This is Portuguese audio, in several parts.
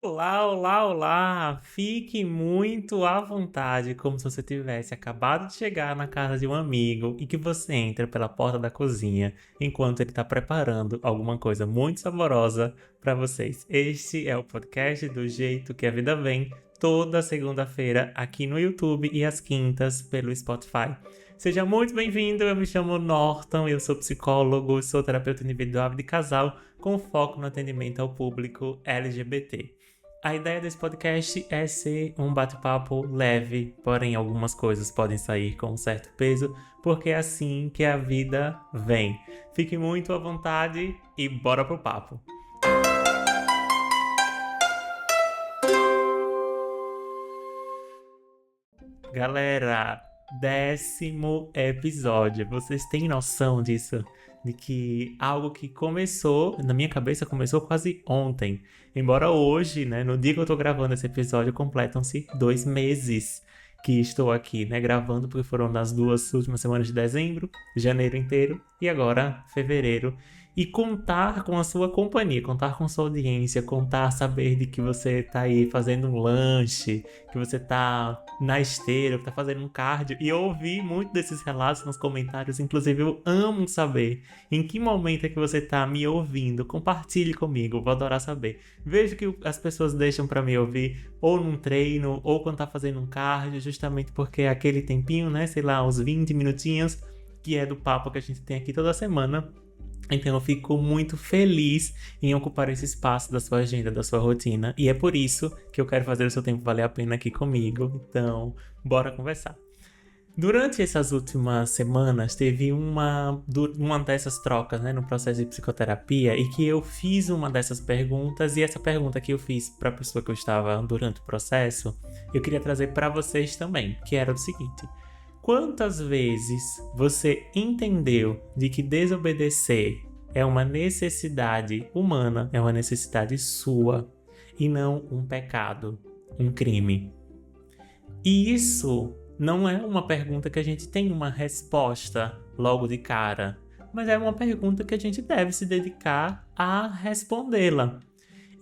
Olá, olá, olá! Fique muito à vontade, como se você tivesse acabado de chegar na casa de um amigo e que você entra pela porta da cozinha enquanto ele está preparando alguma coisa muito saborosa para vocês. Este é o podcast do Jeito que a Vida Vem, toda segunda-feira aqui no YouTube e às quintas pelo Spotify. Seja muito bem-vindo, eu me chamo Norton, eu sou psicólogo, sou terapeuta individual de casal com foco no atendimento ao público LGBT. A ideia desse podcast é ser um bate-papo leve, porém algumas coisas podem sair com um certo peso, porque é assim que a vida vem. Fique muito à vontade e bora pro papo! Galera, 10º episódio. Vocês têm noção disso? De que algo que começou, na minha cabeça, começou quase ontem. Embora hoje, né, no dia que eu tô gravando esse episódio, completam-se 2 meses que estou aqui, né, gravando, porque foram nas 2 últimas semanas de dezembro, janeiro inteiro e agora fevereiro. E contar com a sua companhia, contar com sua audiência, saber de que você tá aí fazendo um lanche, que você tá na esteira, que tá fazendo um cardio. E eu ouvi muito desses relatos nos comentários, inclusive eu amo saber em que momento é que você tá me ouvindo. Compartilhe comigo, vou adorar saber. Vejo que as pessoas deixam pra me ouvir ou num treino, ou quando tá fazendo um cardio, justamente porque é aquele tempinho, né, sei lá, uns 20 minutinhos, que é do papo que a gente tem aqui toda semana. Então eu fico muito feliz em ocupar esse espaço da sua agenda, da sua rotina. E é por isso que eu quero fazer o seu tempo valer a pena aqui comigo. Então, bora conversar. Durante essas últimas semanas, teve uma dessas trocas, né, no processo de psicoterapia, e que eu fiz uma dessas perguntas, e essa pergunta que eu fiz para a pessoa que eu estava durante o processo, eu queria trazer para vocês também, que era o seguinte: quantas vezes você entendeu de que desobedecer é uma necessidade humana, é uma necessidade sua, e não um pecado, um crime? E isso não é uma pergunta que a gente tem uma resposta logo de cara, mas é uma pergunta que a gente deve se dedicar a respondê-la.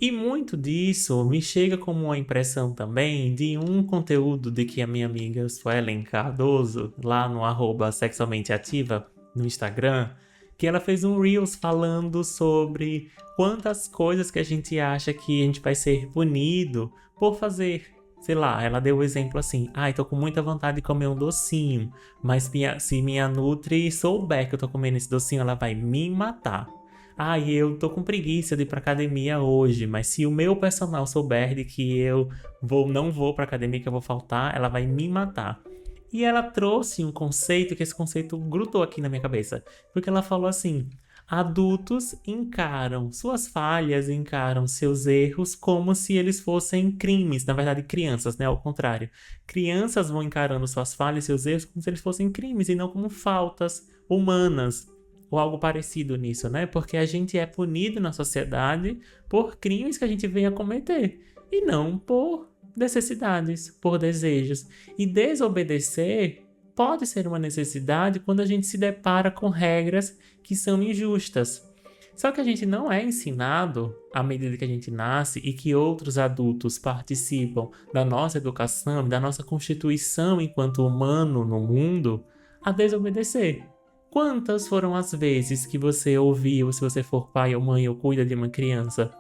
E muito disso me chega como uma impressão também de um conteúdo de que a minha amiga Suelen Cardoso, lá no @sexualmenteativa, no Instagram, que ela fez um Reels falando sobre quantas coisas que a gente acha que a gente vai ser punido por fazer. Sei lá, ela deu o exemplo assim: tô com muita vontade de comer um docinho, mas se minha nutri souber que eu tô comendo esse docinho, ela vai me matar. Eu tô com preguiça de ir pra academia hoje, mas se o meu personal souber de que eu não vou pra academia, que eu vou faltar, ela vai me matar. E ela trouxe um conceito, que esse conceito grudou aqui na minha cabeça, porque ela falou assim: adultos encaram suas falhas, encaram seus erros como se eles fossem crimes. Na verdade, crianças, né? Ao contrário. Crianças vão encarando suas falhas e seus erros como se eles fossem crimes e não como faltas humanas. Ou algo parecido nisso, né? Porque a gente é punido na sociedade por crimes que a gente vem a cometer. E não por necessidades, por desejos. E desobedecer pode ser uma necessidade quando a gente se depara com regras que são injustas. Só que a gente não é ensinado, à medida que a gente nasce e que outros adultos participam da nossa educação, da nossa constituição enquanto humano no mundo, a desobedecer. Quantas foram as vezes que você ouviu, se você for pai ou mãe ou cuida de uma criança,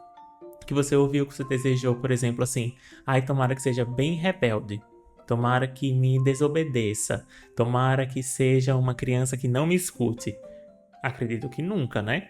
que você ouviu, que você desejou, por exemplo, assim: tomara que seja bem rebelde, tomara que me desobedeça, tomara que seja uma criança que não me escute. Acredito que nunca, né?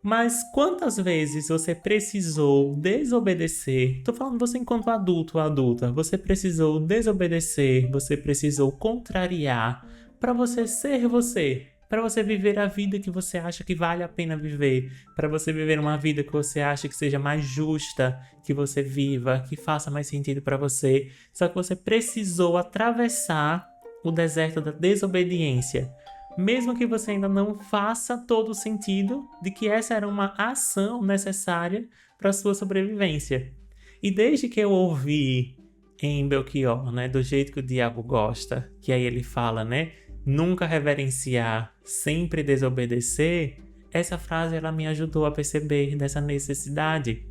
Mas quantas vezes você precisou desobedecer? Tô falando você enquanto adulto ou adulta. Você precisou desobedecer, você precisou contrariar para você ser você. Para você viver a vida que você acha que vale a pena viver, para você viver uma vida que você acha que seja mais justa, que você viva, que faça mais sentido para você. Só que você precisou atravessar o deserto da desobediência, mesmo que você ainda não faça todo o sentido de que essa era uma ação necessária para a sua sobrevivência. E desde que eu ouvi em Belchior, né, do jeito que o diabo gosta, que aí ele fala, né, nunca reverenciar, sempre desobedecer, essa frase ela me ajudou a perceber dessa necessidade.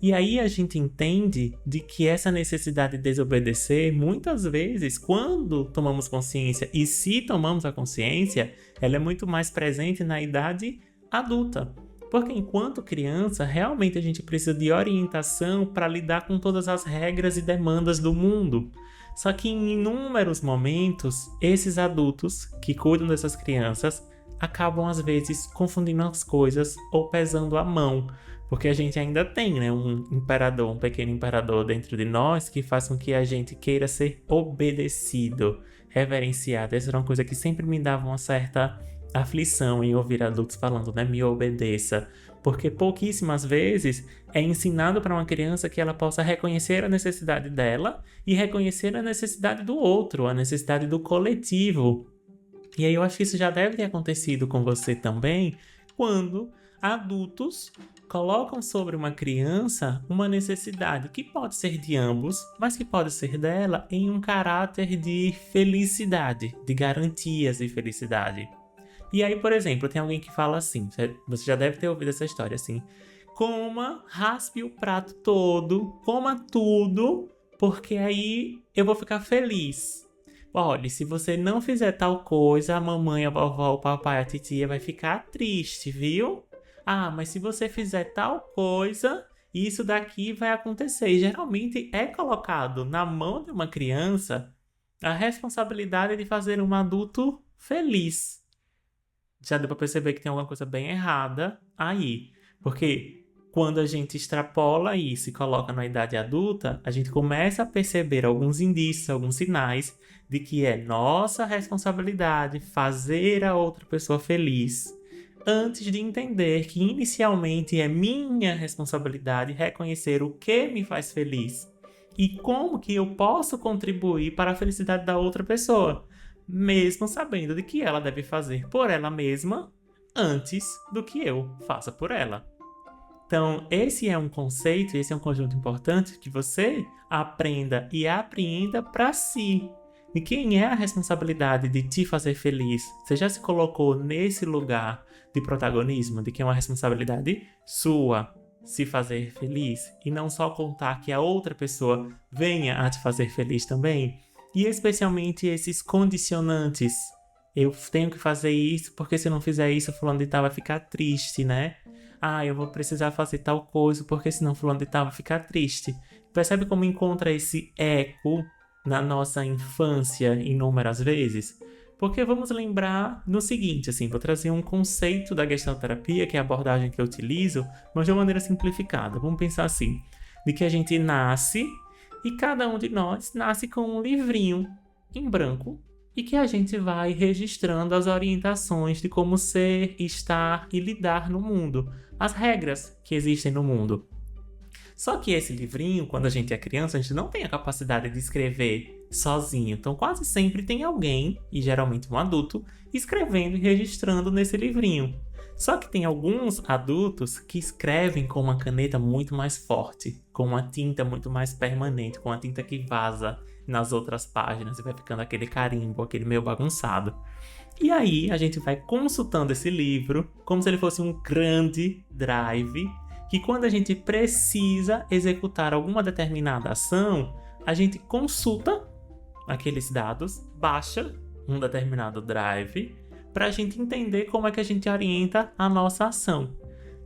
E aí a gente entende de que essa necessidade de desobedecer, muitas vezes, quando tomamos consciência, e se tomamos a consciência, ela é muito mais presente na idade adulta. Porque enquanto criança, realmente a gente precisa de orientação para lidar com todas as regras e demandas do mundo. Só que em inúmeros momentos, esses adultos que cuidam dessas crianças acabam às vezes confundindo as coisas ou pesando a mão. Porque a gente ainda tem, né, um imperador, um pequeno imperador dentro de nós que faz com que a gente queira ser obedecido, reverenciado. Essa era uma coisa que sempre me dava uma certa aflição em ouvir adultos falando, né, me obedeça. Porque pouquíssimas vezes é ensinado para uma criança que ela possa reconhecer a necessidade dela e reconhecer a necessidade do outro, a necessidade do coletivo. E aí eu acho que isso já deve ter acontecido com você também, quando adultos colocam sobre uma criança uma necessidade que pode ser de ambos, mas que pode ser dela em um caráter de felicidade, de garantias de felicidade. E aí, por exemplo, tem alguém que fala assim, você já deve ter ouvido essa história assim: coma, raspe o prato todo, coma tudo, porque aí eu vou ficar feliz. Olha, se você não fizer tal coisa, a mamãe, a vovó, o papai, a titia vai ficar triste, viu? Ah, mas se você fizer tal coisa, isso daqui vai acontecer. E geralmente é colocado na mão de uma criança a responsabilidade de fazer um adulto feliz. Já deu pra perceber que tem alguma coisa bem errada aí. Porque quando a gente extrapola isso e coloca na idade adulta, a gente começa a perceber alguns indícios, alguns sinais de que é nossa responsabilidade fazer a outra pessoa feliz, antes de entender que inicialmente é minha responsabilidade reconhecer o que me faz feliz e como que eu posso contribuir para a felicidade da outra pessoa, mesmo sabendo de que ela deve fazer por ela mesma antes do que eu faça por ela. Então, esse é um conceito, esse é um conjunto importante que você aprenda e apreenda para si. De quem é a responsabilidade de te fazer feliz? Você já se colocou nesse lugar de protagonismo, de que é uma responsabilidade sua se fazer feliz e não só contar que a outra pessoa venha a te fazer feliz também? E especialmente esses condicionantes. Eu tenho que fazer isso porque se eu não fizer isso, fulano de tal vai ficar triste, né? Ah, eu vou precisar fazer tal coisa porque senão fulano de tal vai ficar triste. Percebe como encontra esse eco na nossa infância inúmeras vezes? Porque vamos lembrar no seguinte, assim, vou trazer um conceito da gestalterapia, que é a abordagem que eu utilizo, mas de uma maneira simplificada. Vamos pensar assim, de que a gente nasce e cada um de nós nasce com um livrinho em branco e que a gente vai registrando as orientações de como ser, estar e lidar no mundo, as regras que existem no mundo. Só que esse livrinho, quando a gente é criança, a gente não tem a capacidade de escrever sozinho. Então quase sempre tem alguém, e geralmente um adulto, escrevendo e registrando nesse livrinho. Só que tem alguns adultos que escrevem com uma caneta muito mais forte, com uma tinta muito mais permanente, com uma tinta que vaza nas outras páginas e vai ficando aquele carimbo, aquele meio bagunçado. E aí a gente vai consultando esse livro como se ele fosse um grande drive, que quando a gente precisa executar alguma determinada ação, a gente consulta aqueles dados, baixa um determinado drive, para a gente entender como é que a gente orienta a nossa ação.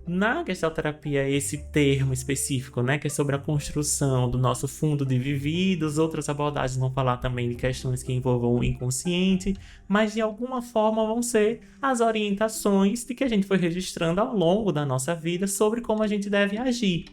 Na gestalterapia, esse termo específico, né, que é sobre a construção do nosso fundo de vividos, outras abordagens vão falar também de questões que envolvam o inconsciente, mas de alguma forma vão ser as orientações de que a gente foi registrando ao longo da nossa vida sobre como a gente deve agir.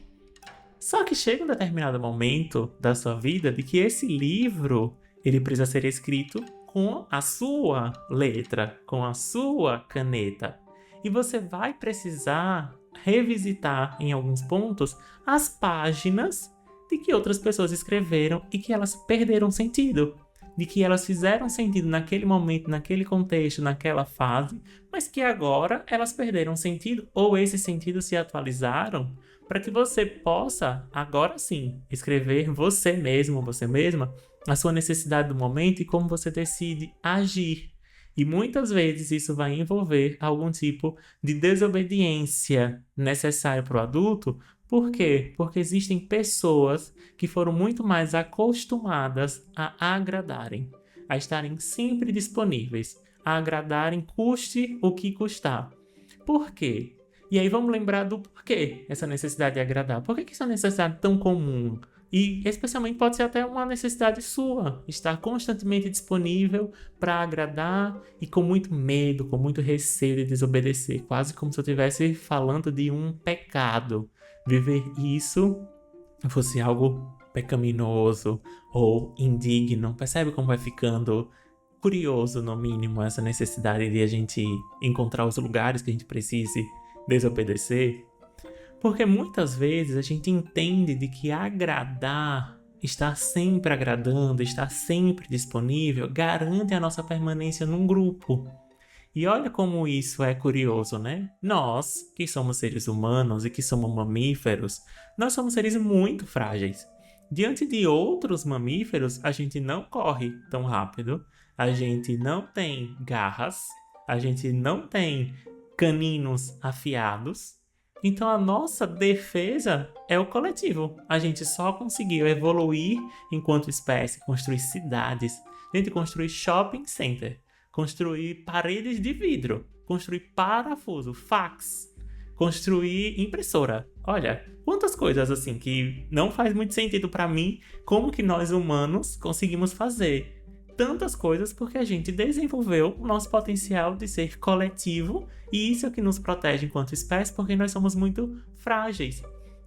Só que chega um determinado momento da sua vida de que esse livro ele precisa ser escrito com a sua letra, com a sua caneta. E você vai precisar revisitar em alguns pontos as páginas de que outras pessoas escreveram e que elas perderam sentido, de que elas fizeram sentido naquele momento, naquele contexto, naquela fase, mas que agora elas perderam sentido ou esses sentidos se atualizaram para que você possa, agora sim, escrever você mesmo, você mesma, a sua necessidade do momento e como você decide agir. E muitas vezes isso vai envolver algum tipo de desobediência necessária para o adulto, Por quê? Porque existem pessoas que foram muito mais acostumadas a agradarem, a estarem sempre disponíveis, a agradarem custe o que custar. Por quê? E aí vamos lembrar do porquê essa necessidade de agradar. Por que isso é uma necessidade tão comum? E especialmente pode ser até uma necessidade sua, estar constantemente disponível para agradar e com muito medo, com muito receio de desobedecer, quase como se eu estivesse falando de um pecado. Viver isso fosse algo pecaminoso ou indigno. Percebe como vai ficando curioso, no mínimo, essa necessidade de a gente encontrar os lugares que a gente precise desobedecer? Porque muitas vezes a gente entende de que agradar, estar sempre agradando, estar sempre disponível, garante a nossa permanência num grupo. E olha como isso é curioso, né? Nós, que somos seres humanos e que somos mamíferos, nós somos seres muito frágeis. Diante de outros mamíferos, a gente não corre tão rápido, a gente não tem garras, a gente não tem caninos afiados. Então a nossa defesa é o coletivo. A gente só conseguiu evoluir enquanto espécie, construir cidades, a gente construir shopping center, construir paredes de vidro, construir parafuso, fax, construir impressora. Olha, quantas coisas assim que não faz muito sentido para mim, como que nós humanos conseguimos fazer tantas coisas porque a gente desenvolveu o nosso potencial de ser coletivo, e isso é o que nos protege enquanto espécie, porque nós somos muito frágeis.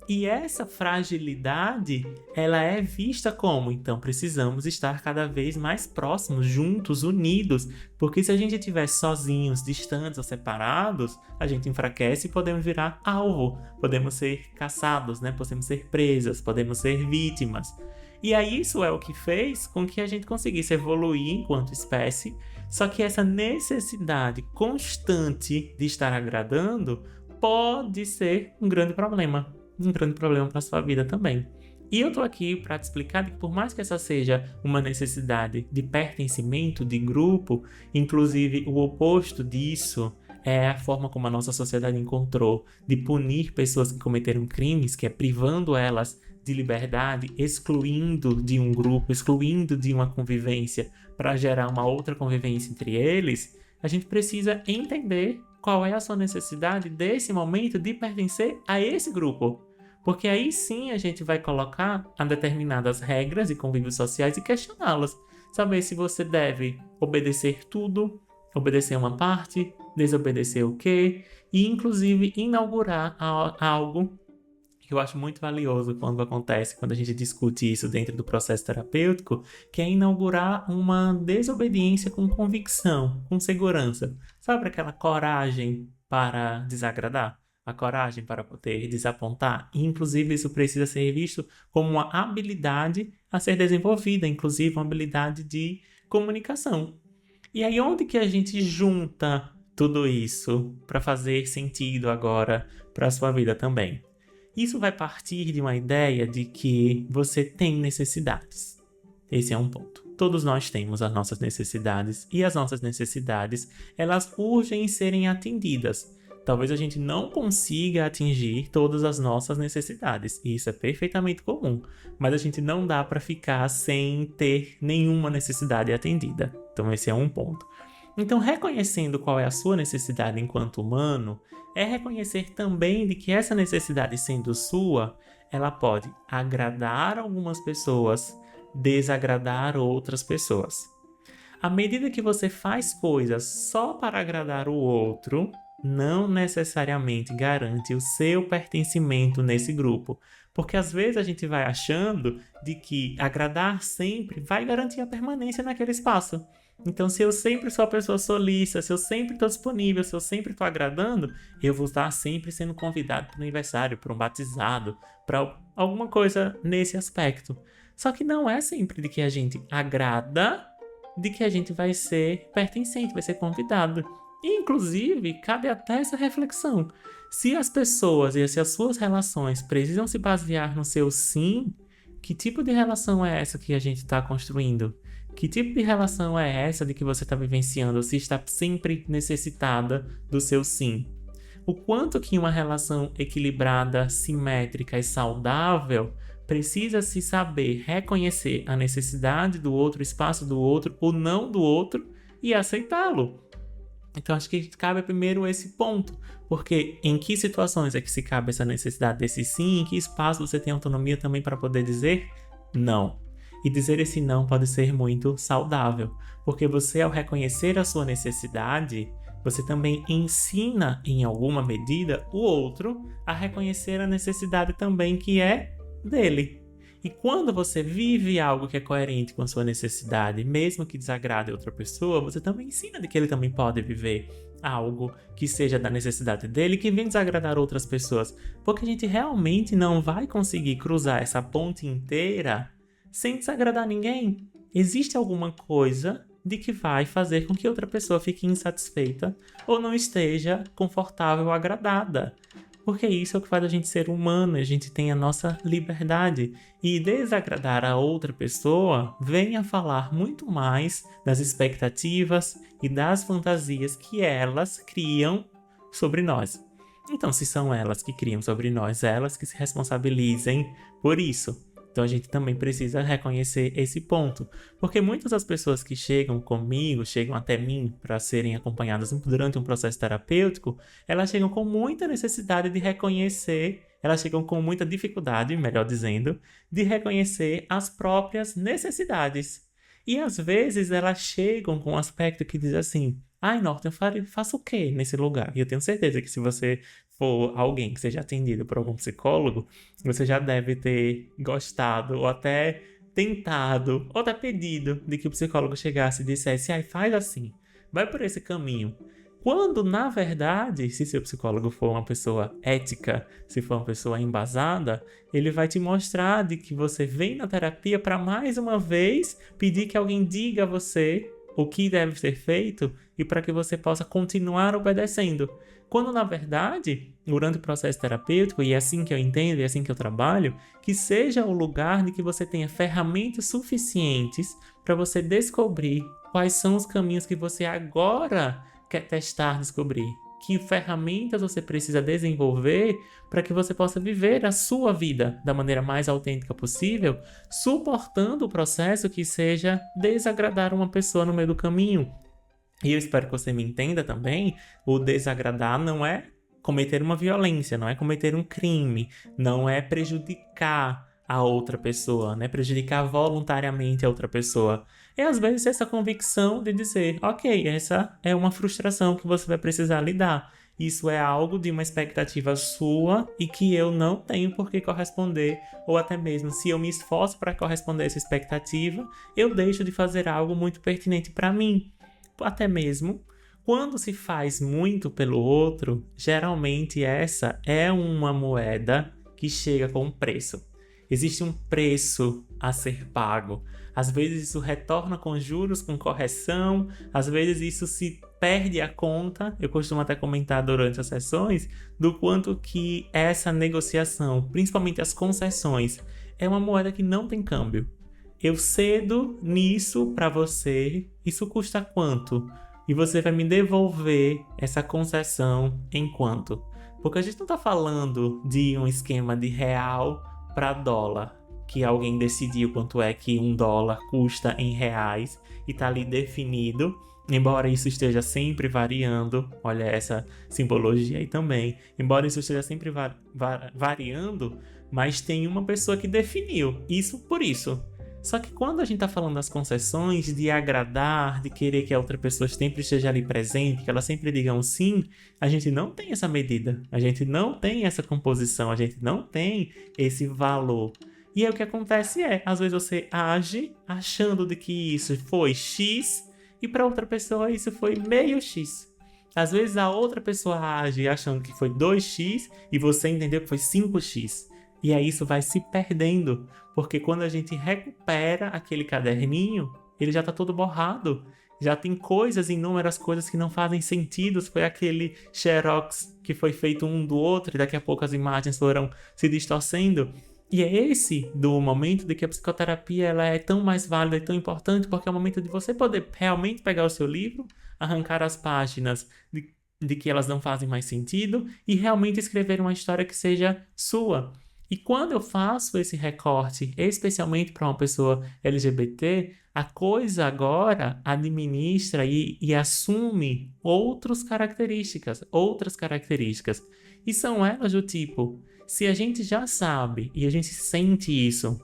E essa fragilidade, ela é vista como, então precisamos estar cada vez mais próximos, juntos, unidos, porque se a gente estiver sozinhos, distantes ou separados, a gente enfraquece e podemos virar alvo, podemos ser caçados, né? Podemos ser presas, podemos ser vítimas. E aí isso é o que fez com que a gente conseguisse evoluir enquanto espécie, só que essa necessidade constante de estar agradando pode ser um grande problema para a sua vida também. E eu tô aqui para te explicar que por mais que essa seja uma necessidade de pertencimento, de grupo, inclusive o oposto disso é a forma como a nossa sociedade encontrou de punir pessoas que cometeram crimes, que é privando elas de liberdade, excluindo de um grupo, excluindo de uma convivência para gerar uma outra convivência entre eles. A gente precisa entender qual é a sua necessidade desse momento de pertencer a esse grupo. Porque aí sim a gente vai colocar a determinadas regras e convívios sociais e questioná-las. Saber se você deve obedecer tudo, obedecer uma parte, desobedecer o quê, e inclusive inaugurar algo que eu acho muito valioso quando acontece, quando a gente discute isso dentro do processo terapêutico, que é inaugurar uma desobediência com convicção, com segurança. Sabe aquela coragem para desagradar? A coragem para poder desapontar? E, inclusive, isso precisa ser visto como uma habilidade a ser desenvolvida, inclusive uma habilidade de comunicação. E aí, onde que a gente junta tudo isso para fazer sentido agora para a sua vida também? Isso vai partir de uma ideia de que você tem necessidades. Esse é um ponto. Todos nós temos as nossas necessidades e as nossas necessidades, elas urgem em serem atendidas. Talvez a gente não consiga atingir todas as nossas necessidades, e isso é perfeitamente comum, mas a gente não dá para ficar sem ter nenhuma necessidade atendida. Então esse é um ponto. Então, reconhecendo qual é a sua necessidade enquanto humano, é reconhecer também de que essa necessidade sendo sua, ela pode agradar algumas pessoas, desagradar outras pessoas. À medida que você faz coisas só para agradar o outro, não necessariamente garante o seu pertencimento nesse grupo. Porque às vezes a gente vai achando de que agradar sempre vai garantir a permanência naquele espaço. Então, se eu sempre sou a pessoa solícita, se eu sempre estou disponível, se eu sempre estou agradando, eu vou estar sempre sendo convidado para um aniversário, para um batizado, para alguma coisa nesse aspecto. Só que não é sempre de que a gente agrada, de que a gente vai ser pertencente, vai ser convidado. E, inclusive, cabe até essa reflexão. Se as pessoas e se as suas relações precisam se basear no seu sim, que tipo de relação é essa que a gente está construindo? Que tipo de relação é essa de que você está vivenciando, se está sempre necessitada do seu sim? O quanto que uma relação equilibrada, simétrica e saudável precisa se saber reconhecer a necessidade do outro, o espaço do outro, o não do outro e aceitá-lo. Então acho que cabe primeiro esse ponto, porque em que situações é que se cabe essa necessidade desse sim, em que espaço você tem autonomia também para poder dizer não. E dizer esse não pode ser muito saudável, porque você, ao reconhecer a sua necessidade, você também ensina em alguma medida o outro a reconhecer a necessidade também que é dele. E quando você vive algo que é coerente com a sua necessidade, mesmo que desagrade outra pessoa, você também ensina de que ele também pode viver algo que seja da necessidade dele, que venha desagradar outras pessoas. Porque a gente realmente não vai conseguir cruzar essa ponte inteira sem desagradar ninguém. Existe alguma coisa de que vai fazer com que outra pessoa fique insatisfeita ou não esteja confortável ou agradada. Porque isso é o que faz a gente ser humano, a gente tem a nossa liberdade. E desagradar a outra pessoa vem a falar muito mais das expectativas e das fantasias que elas criam sobre nós. Então, se são elas que criam sobre nós, elas que se responsabilizem por isso. Então a gente também precisa reconhecer esse ponto, porque muitas das pessoas que chegam comigo, chegam até mim para serem acompanhadas durante um processo terapêutico, elas chegam com muita necessidade de reconhecer, elas chegam com muita dificuldade, melhor dizendo, de reconhecer as próprias necessidades. E às vezes elas chegam com um aspecto que diz assim: ai, Norton, eu faço o quê nesse lugar? E eu tenho certeza que se você for alguém que seja atendido por algum psicólogo, você já deve ter gostado ou até tentado ou até pedido de que o psicólogo chegasse e dissesse: ai, faz assim, vai por esse caminho. Quando, na verdade, se seu psicólogo for uma pessoa ética, se for uma pessoa embasada, ele vai te mostrar de que você vem na terapia para mais uma vez pedir que alguém diga a você o que deve ser feito e para que você possa continuar obedecendo. Quando, na verdade, durante o processo terapêutico, e é assim que eu entendo, e é assim que eu trabalho, que seja o lugar de que você tenha ferramentas suficientes para você descobrir quais são os caminhos que você agora quer testar, descobrir. Que ferramentas você precisa desenvolver para que você possa viver a sua vida da maneira mais autêntica possível, suportando o processo que seja desagradar uma pessoa no meio do caminho. E eu espero que você me entenda também, o desagradar não é cometer uma violência, não é cometer um crime, não é prejudicar a outra pessoa, né? Prejudicar voluntariamente a outra pessoa. É às vezes essa convicção de dizer, ok, essa é uma frustração que você vai precisar lidar. Isso é algo de uma expectativa sua e que eu não tenho por que corresponder, ou até mesmo se eu me esforço para corresponder a essa expectativa, eu deixo de fazer algo muito pertinente para mim. Até mesmo quando se faz muito pelo outro, geralmente essa é uma moeda que chega com um preço. Existe um preço a ser pago. Às vezes isso retorna com juros, com correção, às vezes isso se perde a conta. Eu costumo até comentar durante as sessões do quanto que essa negociação, principalmente as concessões, é uma moeda que não tem câmbio. Eu cedo nisso para você, isso custa quanto? E você vai me devolver essa concessão em quanto? Porque a gente não está falando de um esquema de real para dólar, que alguém decidiu quanto é que $1 custa em reais e está ali definido, embora isso esteja sempre variando. Olha essa simbologia aí também. Embora isso esteja sempre variando, mas tem uma pessoa que definiu isso por isso. Só que quando a gente está falando das concessões, de agradar, de querer que a outra pessoa sempre esteja ali presente, que ela sempre diga um sim, a gente não tem essa medida, a gente não tem essa composição, a gente não tem esse valor. E aí o que acontece é, às vezes você age achando de que isso foi X e para outra pessoa isso foi meio X. Às vezes a outra pessoa age achando que foi 2X e você entendeu que foi 5X. E aí isso vai se perdendo, porque quando a gente recupera aquele caderninho, ele já está todo borrado. Já tem coisas, inúmeras coisas que não fazem sentido. Foi aquele xerox que foi feito um do outro e daqui a pouco as imagens foram se distorcendo. E é esse do momento de que a psicoterapia ela é tão mais válida e tão importante, porque é o momento de você poder realmente pegar o seu livro, arrancar as páginas de que elas não fazem mais sentido e realmente escrever uma história que seja sua. E quando eu faço esse recorte, especialmente para uma pessoa LGBT, a coisa agora administra e assume outras características. E são elas do tipo, se a gente já sabe e a gente sente isso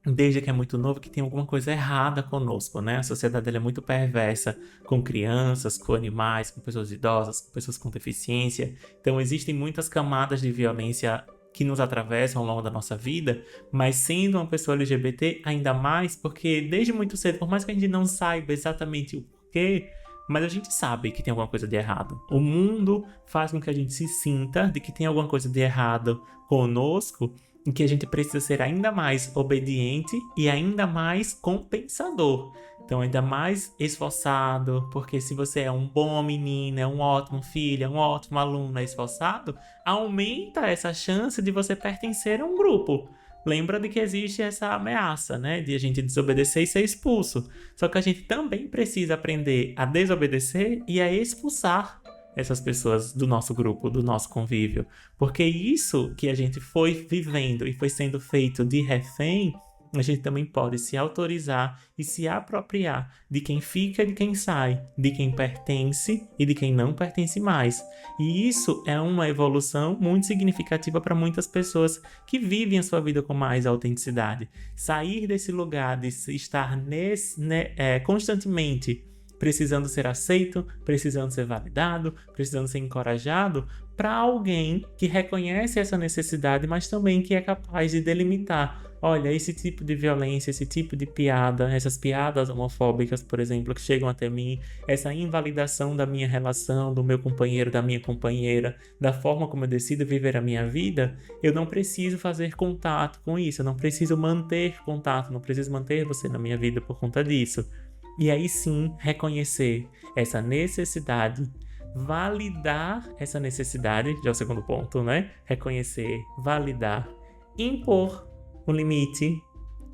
desde que é muito novo, que tem alguma coisa errada conosco, né? A sociedade ela é muito perversa com crianças, com animais, com pessoas idosas, com pessoas com deficiência. Então existem muitas camadas de violência que nos atravessam ao longo da nossa vida, mas sendo uma pessoa LGBT ainda mais, porque desde muito cedo, por mais que a gente não saiba exatamente o porquê, mas a gente sabe que tem alguma coisa de errado. O mundo faz com que a gente se sinta de que tem alguma coisa de errado conosco, em que a gente precisa ser ainda mais obediente e ainda mais compensador. Então, ainda mais esforçado, porque se você é um bom menino, é um ótimo filho, é um ótimo aluno, é esforçado, aumenta essa chance de você pertencer a um grupo. Lembra de que existe essa ameaça, né? De a gente desobedecer e ser expulso. Só que a gente também precisa aprender a desobedecer e a expulsar essas pessoas do nosso grupo, do nosso convívio. Porque isso que a gente foi vivendo e foi sendo feito de refém, a gente também pode se autorizar e se apropriar de quem fica e de quem sai, de quem pertence e de quem não pertence mais. E isso é uma evolução muito significativa para muitas pessoas que vivem a sua vida com mais autenticidade. Sair desse lugar de estar constantemente precisando ser aceito, precisando ser validado, precisando ser encorajado, para alguém que reconhece essa necessidade, mas também que é capaz de delimitar. Olha, esse tipo de violência, esse tipo de piada, essas piadas homofóbicas, por exemplo, que chegam até mim, essa invalidação da minha relação, do meu companheiro, da minha companheira, da forma como eu decido viver a minha vida, eu não preciso fazer contato com isso, eu não preciso manter contato, não preciso manter você na minha vida por conta disso. E aí sim, reconhecer essa necessidade, validar essa necessidade, já é o segundo ponto, né? Reconhecer, validar, impor um limite.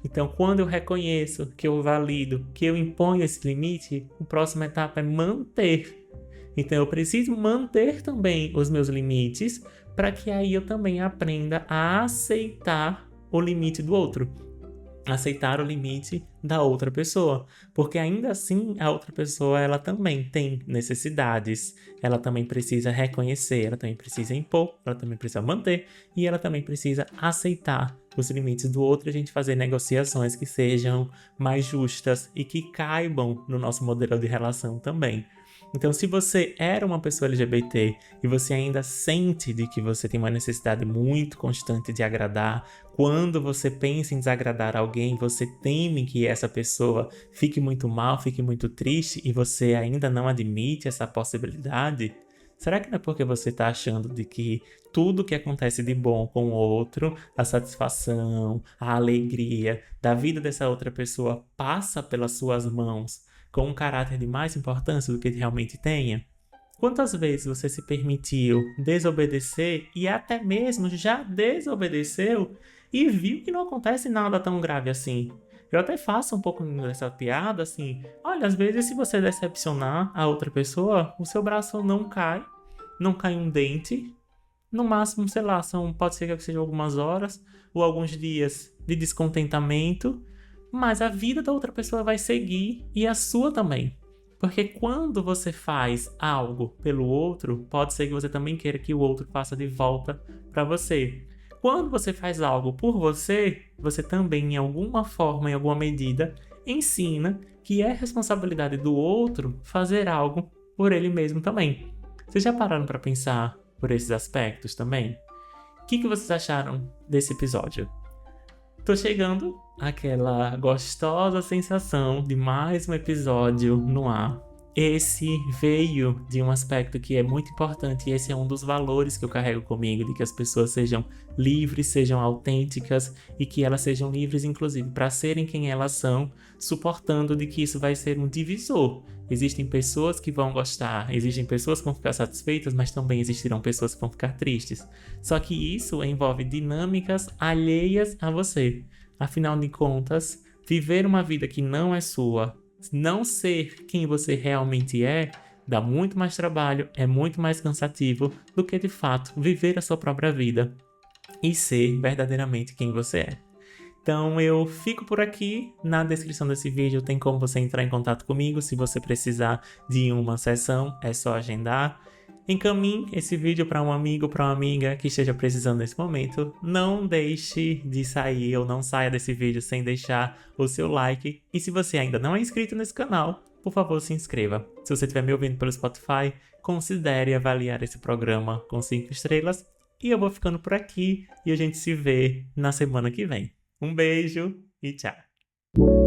Então, quando eu reconheço, que eu valido, que eu imponho esse limite, a próxima etapa é manter. Então, eu preciso manter também os meus limites para que aí eu também aprenda a aceitar o limite do outro. Aceitar o limite da outra pessoa, porque ainda assim a outra pessoa ela também tem necessidades, ela também precisa reconhecer, ela também precisa impor, ela também precisa manter e ela também precisa aceitar os limites do outro e a gente fazer negociações que sejam mais justas e que caibam no nosso modelo de relação também. Então, se você era uma pessoa LGBT e você ainda sente de que você tem uma necessidade muito constante de agradar, quando você pensa em desagradar alguém, você teme que essa pessoa fique muito mal, fique muito triste e você ainda não admite essa possibilidade, será que não é porque você está achando de que tudo que acontece de bom com o outro, a satisfação, a alegria da vida dessa outra pessoa passa pelas suas mãos com um caráter de mais importância do que realmente tenha? Quantas vezes você se permitiu desobedecer e até mesmo já desobedeceu e viu que não acontece nada tão grave assim? Eu até faço um pouco dessa piada assim, olha, às vezes se você decepcionar a outra pessoa, o seu braço não cai um dente, no máximo, sei lá, pode ser que seja algumas horas ou alguns dias de descontentamento, mas a vida da outra pessoa vai seguir e a sua também. Porque quando você faz algo pelo outro, pode ser que você também queira que o outro faça de volta para você. Quando você faz algo por você, você também, em alguma forma, em alguma medida, ensina que é responsabilidade do outro fazer algo por ele mesmo também. Vocês já pararam para pensar por esses aspectos também? O que vocês acharam desse episódio? Tô chegando àquela gostosa sensação de mais um episódio no ar. Esse veio de um aspecto que é muito importante e esse é um dos valores que eu carrego comigo, de que as pessoas sejam livres, sejam autênticas e que elas sejam livres, inclusive, para serem quem elas são, suportando de que isso vai ser um divisor. Existem pessoas que vão gostar, existem pessoas que vão ficar satisfeitas, mas também existirão pessoas que vão ficar tristes. Só que isso envolve dinâmicas alheias a você. Afinal de contas, viver uma vida que não é sua, não ser quem você realmente é, dá muito mais trabalho, é muito mais cansativo do que de fato viver a sua própria vida e ser verdadeiramente quem você é. Então eu fico por aqui. Na descrição desse vídeo tem como você entrar em contato comigo. Se você precisar de uma sessão, é só agendar. Encaminhe esse vídeo para um amigo, para uma amiga que esteja precisando nesse momento. Não deixe de sair ou não saia desse vídeo sem deixar o seu like. E se você ainda não é inscrito nesse canal, por favor, se inscreva. Se você estiver me ouvindo pelo Spotify, considere avaliar esse programa com 5 estrelas. E eu vou ficando por aqui e a gente se vê na semana que vem. Um beijo e tchau!